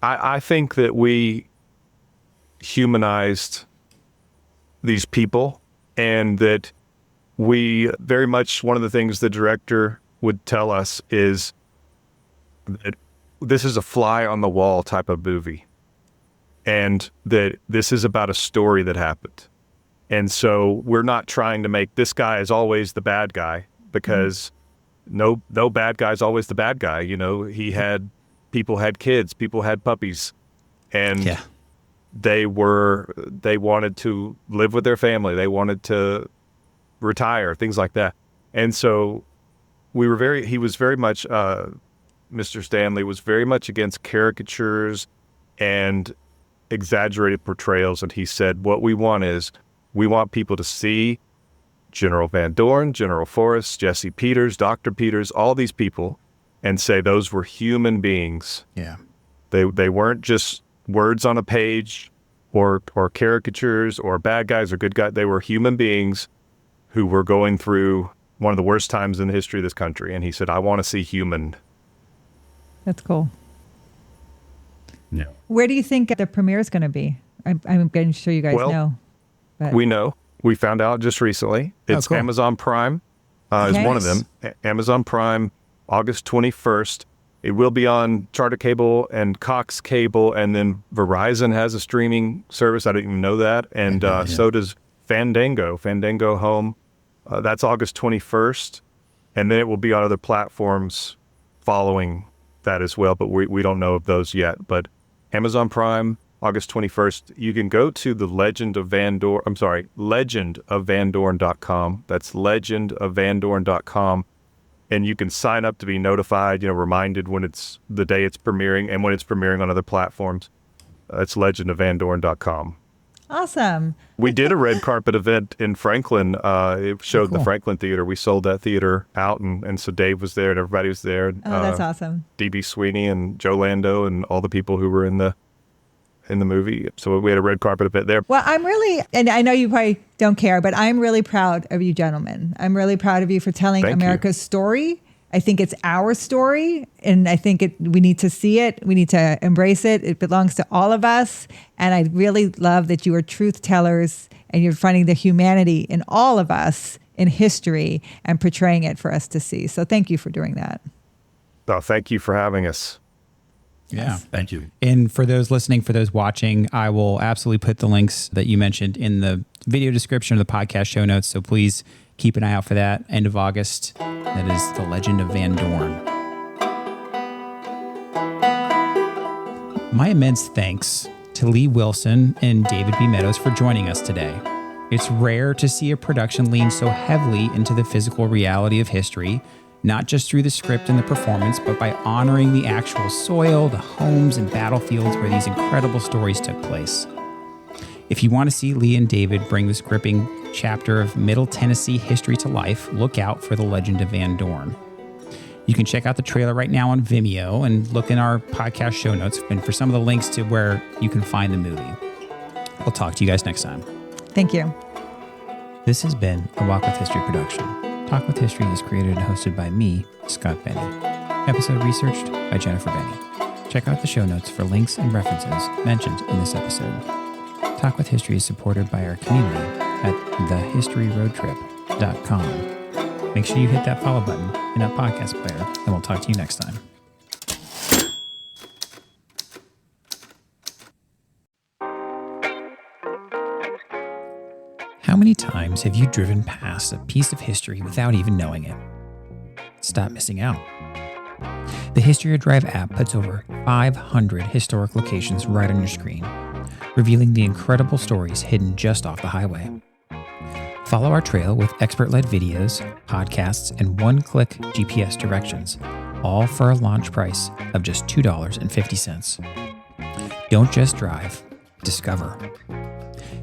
I think that we humanized these people, and that we very much, one of the things the director would tell us is that this is a fly on the wall type of movie, and that this is about a story that happened. And so we're not trying to make this guy is always the bad guy, because no bad guy is always the bad guy. People had kids, people had puppies, and they wanted to live with their family. They wanted to retire, things like that. And so he was very much, Mr. Stanley was very much against caricatures and exaggerated portrayals. And he said, what we want people to see General Van Dorn, General Forrest, Jesse Peters, Dr. Peters, all these people, and say those were human beings. Yeah. They weren't just words on a page or caricatures or bad guys or good guys. They were human beings who were going through one of the worst times in the history of this country. And he said, I want to see human. That's cool. Yeah. Where do you think the premiere is going to be? I'm sure you guys Well, know. But We know. We found out just recently. It's cool. Amazon Prime is one of them. Amazon Prime, August 21st. It will be on Charter Cable and Cox Cable, and then Verizon has a streaming service. I didn't even know that. And so does Fandango Home. That's August 21st. And then it will be on other platforms following that as well, but we don't know of those yet. But Amazon Prime, August 21st. You can go to the Legend of Van Dorn. I'm sorry, legendofvandorn.com. That's legendofvandorn.com. And you can sign up to be notified, reminded when it's the day it's premiering and when it's premiering on other platforms. It's legendofvandorn.com. awesome. We did a red carpet event in Franklin. It showed the Franklin Theater. We sold that theater out, and so Dave was there and everybody was there. Oh, that's awesome. D.B. Sweeney and Joe Lando and all the people who were in the movie. So we had a red carpet event there. Well, I'm really, and I know you probably don't care, but I'm really proud of you gentlemen. I'm really proud of you for telling Thank you. America's story. I think it's our story, and I think we need to see it. We need to embrace it. It belongs to all of us. And I really love that you are truth tellers and you're finding the humanity in all of us in history and portraying it for us to see. So thank you for doing that. So thank you for having us. Yeah. Thank you. And for those listening, for those watching, I will absolutely put the links that you mentioned in the video description of the podcast show notes. So please keep an eye out for that. End of August. That is The Legend of Van Dorn. My immense thanks to Lee Wilson and David B. Meadows for joining us today. It's rare to see a production lean so heavily into the physical reality of history, not just through the script and the performance, but by honoring the actual soil, the homes, and battlefields where these incredible stories took place. If you want to see Lee and David bring this gripping chapter of Middle Tennessee history to life, look out for The Legend of Van Dorn. You can check out the trailer right now on Vimeo and look in our podcast show notes and for some of the links to where you can find the movie. We'll talk to you guys next time. Thank you. This has been a Walk with History production. Talk with History is created and hosted by me, Scott Benny. Episode researched by Jennifer Benny. Check out the show notes for links and references mentioned in this episode. Talk with History is supported by our community at thehistoryroadtrip.com. Make sure you hit that follow button in that podcast player, and we'll talk to you next time. How many times have you driven past a piece of history without even knowing it? Stop missing out. The History of Drive app puts over 500 historic locations right on your screen, revealing the incredible stories hidden just off the highway. Follow our trail with expert-led videos, podcasts, and one-click GPS directions, all for a launch price of just $2.50. Don't just drive, discover.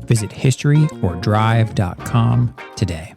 Visit historyordrive.com today.